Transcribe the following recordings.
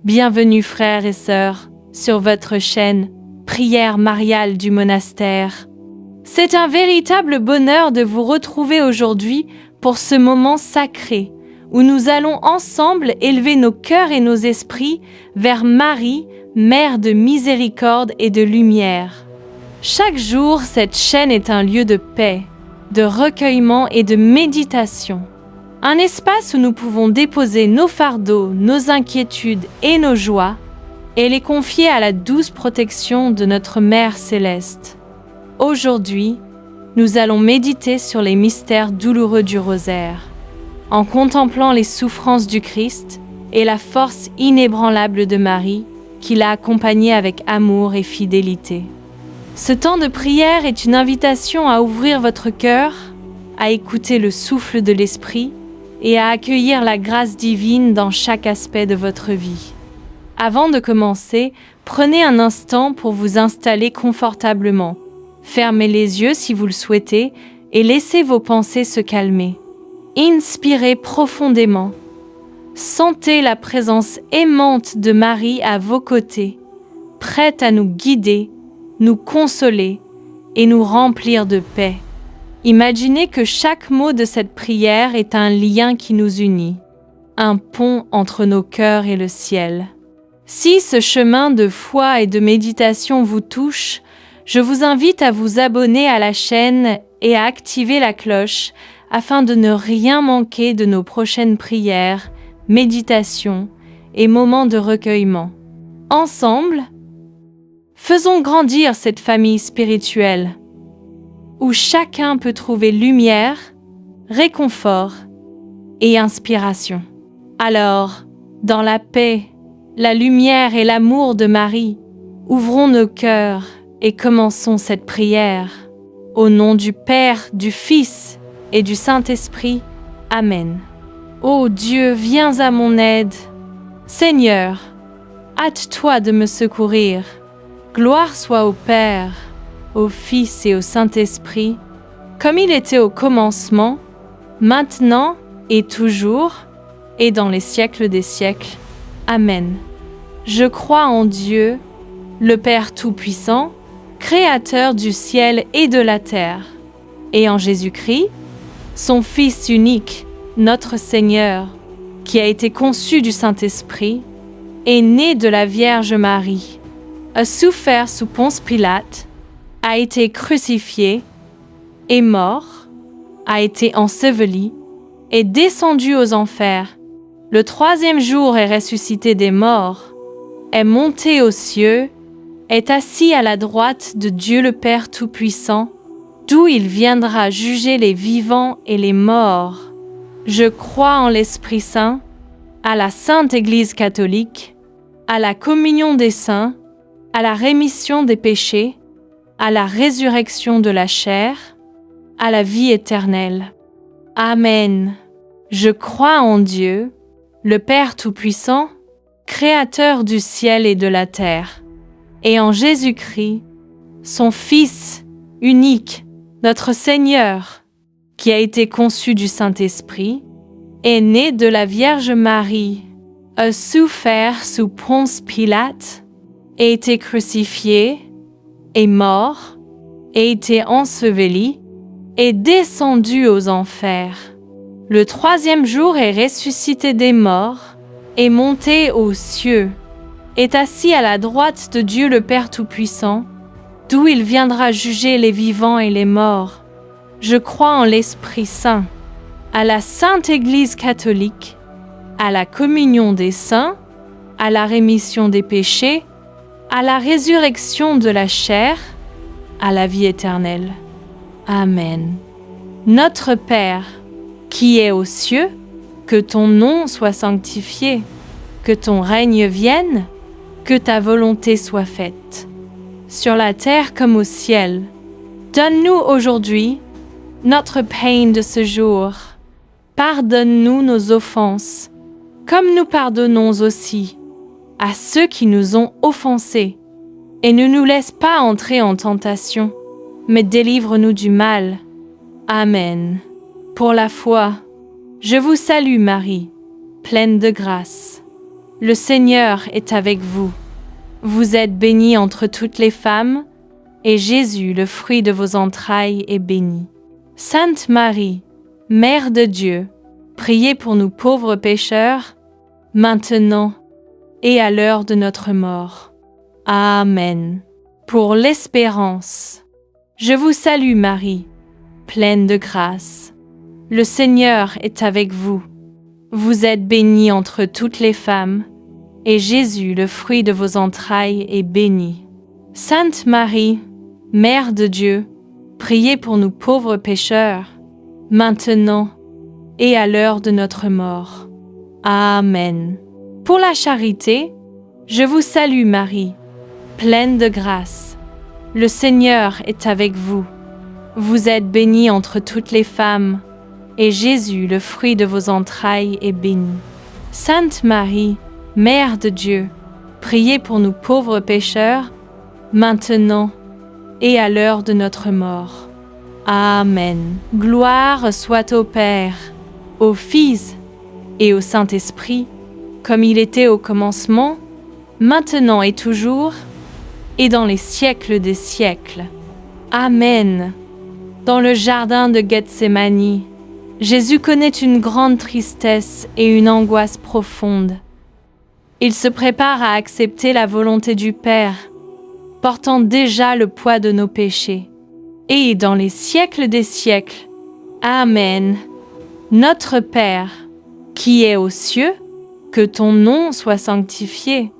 Bienvenue frères et sœurs sur votre chaîne Prière mariale du monastère. C'est un véritable bonheur de vous retrouver aujourd'hui pour ce moment sacré où nous allons ensemble élever nos cœurs et nos esprits vers Marie, Mère de miséricorde et de lumière. Chaque jour, cette chaîne est un lieu de paix, de recueillement et de méditation. Un espace où nous pouvons déposer nos fardeaux, nos inquiétudes et nos joies et les confier à la douce protection de notre Mère céleste. Aujourd'hui, nous allons méditer sur les mystères douloureux du rosaire, en contemplant les souffrances du Christ et la force inébranlable de Marie qui l'a accompagné avec amour et fidélité. Ce temps de prière est une invitation à ouvrir votre cœur, à écouter le souffle de l'Esprit et à accueillir la grâce divine dans chaque aspect de votre vie. Avant de commencer, prenez un instant pour vous installer confortablement. Fermez les yeux si vous le souhaitez et laissez vos pensées se calmer. Inspirez profondément. Sentez la présence aimante de Marie à vos côtés, prête à nous guider, nous consoler et nous remplir de paix. Imaginez que chaque mot de cette prière est un lien qui nous unit, un pont entre nos cœurs et le ciel. Si ce chemin de foi et de méditation vous touche, je vous invite à vous abonner à la chaîne et à activer la cloche afin de ne rien manquer de nos prochaines prières, méditations et moments de recueillement. Ensemble, faisons grandir cette famille spirituelle, où chacun peut trouver lumière, réconfort et inspiration. Alors, dans la paix, la lumière et l'amour de Marie, ouvrons nos cœurs et commençons cette prière. Au nom du Père, du Fils et du Saint-Esprit. Amen. Ô Dieu, viens à mon aide. Seigneur, hâte-toi de me secourir. Gloire soit au Père, au Fils et au Saint-Esprit, comme il était au commencement, maintenant et toujours, et dans les siècles des siècles. Amen. Je crois en Dieu, le Père Tout-Puissant, Créateur du ciel et de la terre, et en Jésus-Christ, son Fils unique, notre Seigneur, qui a été conçu du Saint-Esprit, est né de la Vierge Marie, a souffert sous Ponce Pilate, a été crucifié, est mort, a été enseveli, est descendu aux enfers. Le troisième jour est ressuscité des morts, est monté aux cieux, est assis à la droite de Dieu le Père Tout-Puissant, d'où il viendra juger les vivants et les morts. Je crois en l'Esprit Saint, à la Sainte Église catholique, à la communion des saints, à la rémission des péchés, à la résurrection de la chair, à la vie éternelle. Amen. Je crois en Dieu, le Père Tout-Puissant, Créateur du ciel et de la terre, et en Jésus-Christ, son Fils unique, notre Seigneur, qui a été conçu du Saint-Esprit, est né de la Vierge Marie, a souffert sous Ponce Pilate, a été crucifié, est mort, a été enseveli, est descendu aux enfers. Le troisième jour est ressuscité des morts, est monté aux cieux, est assis à la droite de Dieu le Père Tout-Puissant, d'où il viendra juger les vivants et les morts. Je crois en l'Esprit Saint, à la Sainte Église catholique, à la communion des saints, à la rémission des péchés, à la résurrection de la chair, à la vie éternelle. Amen. Notre Père, qui es aux cieux, que ton nom soit sanctifié, que ton règne vienne, que ta volonté soit faite, sur la terre comme au ciel. Donne-nous aujourd'hui notre pain de ce jour. Pardonne-nous nos offenses, comme nous pardonnons aussi à ceux qui nous ont offensés. Et ne nous laisse pas entrer en tentation, mais délivre-nous du mal. Amen. Pour la foi, je vous salue Marie, pleine de grâce. Le Seigneur est avec vous. Vous êtes bénie entre toutes les femmes, et Jésus, le fruit de vos entrailles, est béni. Sainte Marie, Mère de Dieu, priez pour nous pauvres pécheurs, maintenant et à l'heure de notre mort. Amen. Pour l'espérance. Je vous salue Marie, pleine de grâce. Le Seigneur est avec vous. Vous êtes bénie entre toutes les femmes, et Jésus, le fruit de vos entrailles, est béni. Sainte Marie, Mère de Dieu, priez pour nous pauvres pécheurs, maintenant et à l'heure de notre mort. Amen. Pour la charité, je vous salue Marie, pleine de grâce. Le Seigneur est avec vous. Vous êtes bénie entre toutes les femmes, et Jésus, le fruit de vos entrailles, est béni. Sainte Marie, Mère de Dieu, priez pour nous pauvres pécheurs, maintenant et à l'heure de notre mort. Amen. Gloire soit au Père, au Fils et au Saint-Esprit, comme il était au commencement, maintenant et toujours, et dans les siècles des siècles. Amen. Dans le jardin de Gethsémani, Jésus connaît une grande tristesse et une angoisse profonde. Il se prépare à accepter la volonté du Père, portant déjà le poids de nos péchés. Et dans les siècles des siècles. Amen. Notre Père, qui es aux cieux, que ton nom soit sanctifié,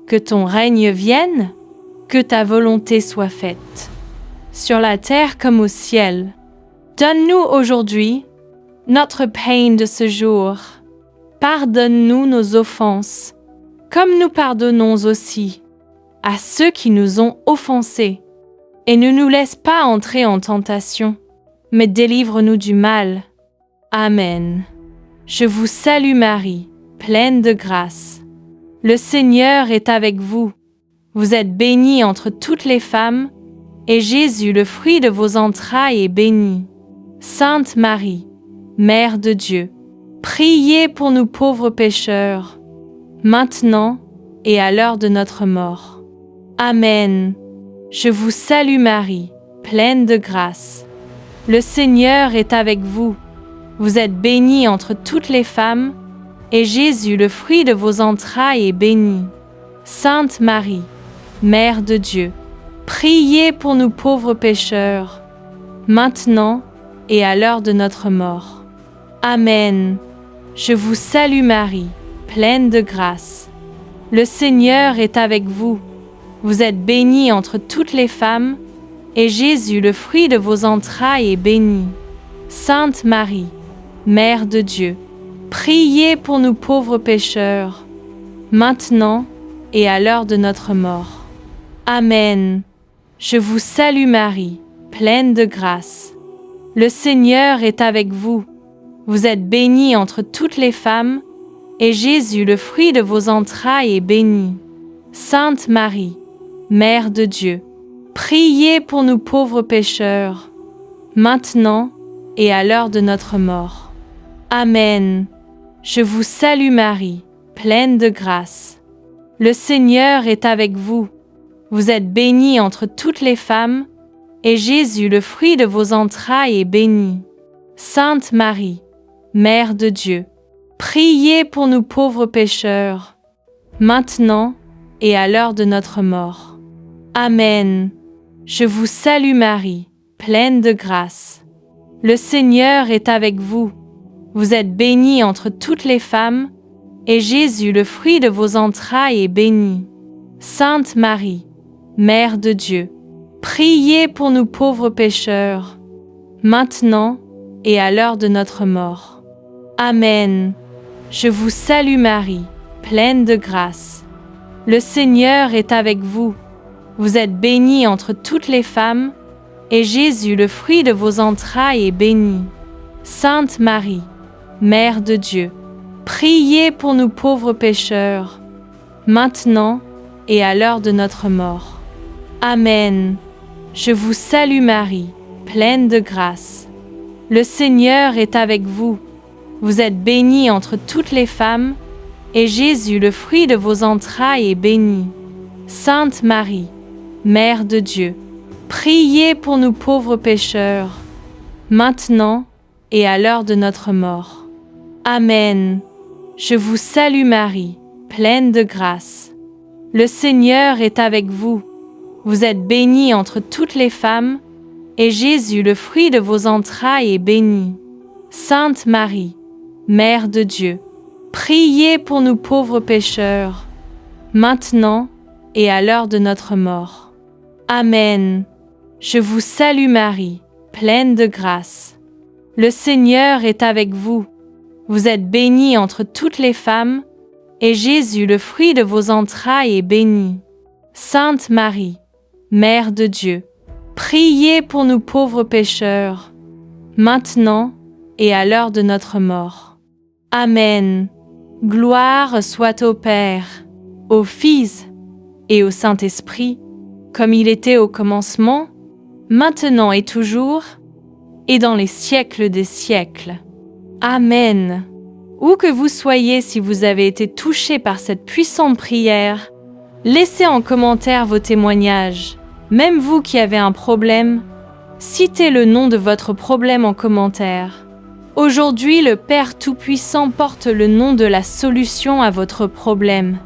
que ton règne vienne, que ta volonté soit faite, sur la terre comme au ciel. Donne-nous aujourd'hui notre pain de ce jour. Pardonne-nous nos offenses, comme nous pardonnons aussi à ceux qui nous ont offensés. Et ne nous laisse pas entrer en tentation, mais délivre-nous du mal. Amen. Je vous salue Marie, pleine de grâce. Le Seigneur est avec vous. Vous êtes bénie entre toutes les femmes, et Jésus, le fruit de vos entrailles, est béni. Sainte Marie, Mère de Dieu, priez pour nous pauvres pécheurs, maintenant et à l'heure de notre mort. Amen. Je vous salue Marie, pleine de grâce. Le Seigneur est avec vous. Vous êtes bénie entre toutes les femmes, et Jésus, le fruit de vos entrailles, est béni. Sainte Marie, Mère de Dieu, priez pour nous pauvres pécheurs, maintenant et à l'heure de notre mort. Amen. Je vous salue Marie, pleine de grâce. Le Seigneur est avec vous. Vous êtes bénie entre toutes les femmes, et Jésus, le fruit de vos entrailles, est béni. Sainte Marie, Mère de Dieu, priez pour nous pauvres pécheurs, maintenant et à l'heure de notre mort. Amen. Je vous salue Marie, pleine de grâce. Le Seigneur est avec vous. Vous êtes bénie entre toutes les femmes, et Jésus, le fruit de vos entrailles, est béni. Sainte Marie, Mère de Dieu, priez pour nous pauvres pécheurs, maintenant et à l'heure de notre mort. Amen. Je vous salue Marie, pleine de grâce. Le Seigneur est avec vous. Vous êtes bénie entre toutes les femmes, et Jésus, le fruit de vos entrailles, est béni. Sainte Marie, Mère de Dieu, priez pour nous pauvres pécheurs, maintenant et à l'heure de notre mort. Amen. Je vous salue Marie, pleine de grâce. Le Seigneur est avec vous. Vous êtes bénie entre toutes les femmes, et Jésus, le fruit de vos entrailles, est béni. Sainte Marie, Mère de Dieu, priez pour nous pauvres pécheurs, maintenant et à l'heure de notre mort. Amen. Je vous salue Marie, pleine de grâce. Le Seigneur est avec vous. Vous êtes bénie entre toutes les femmes, et Jésus, le fruit de vos entrailles, est béni. Sainte Marie, Mère de Dieu, priez pour nous pauvres pécheurs, maintenant et à l'heure de notre mort. Amen. Je vous salue Marie, pleine de grâce. Le Seigneur est avec vous. Vous êtes bénie entre toutes les femmes, et Jésus, le fruit de vos entrailles, est béni. Sainte Marie, Mère de Dieu, priez pour nous pauvres pécheurs, maintenant et à l'heure de notre mort. Amen. Je vous salue Marie, pleine de grâce. Le Seigneur est avec vous. Vous êtes bénie entre toutes les femmes, et Jésus, le fruit de vos entrailles, est béni. Sainte Marie, Mère de Dieu, priez pour nous pauvres pécheurs, maintenant et à l'heure de notre mort. Amen. Je vous salue Marie, pleine de grâce. Le Seigneur est avec vous. Vous êtes bénie entre toutes les femmes, et Jésus, le fruit de vos entrailles, est béni. Sainte Marie, Mère de Dieu, priez pour nous pauvres pécheurs, maintenant et à l'heure de notre mort. Amen. Gloire soit au Père, au Fils et au Saint-Esprit, comme il était au commencement, maintenant et toujours, et dans les siècles des siècles. Amen. Où que vous soyez, si vous avez été touché par cette puissante prière, laissez en commentaire vos témoignages. Même vous qui avez un problème, citez le nom de votre problème en commentaire. Aujourd'hui, le Père Tout-Puissant porte le nom de la solution à votre problème.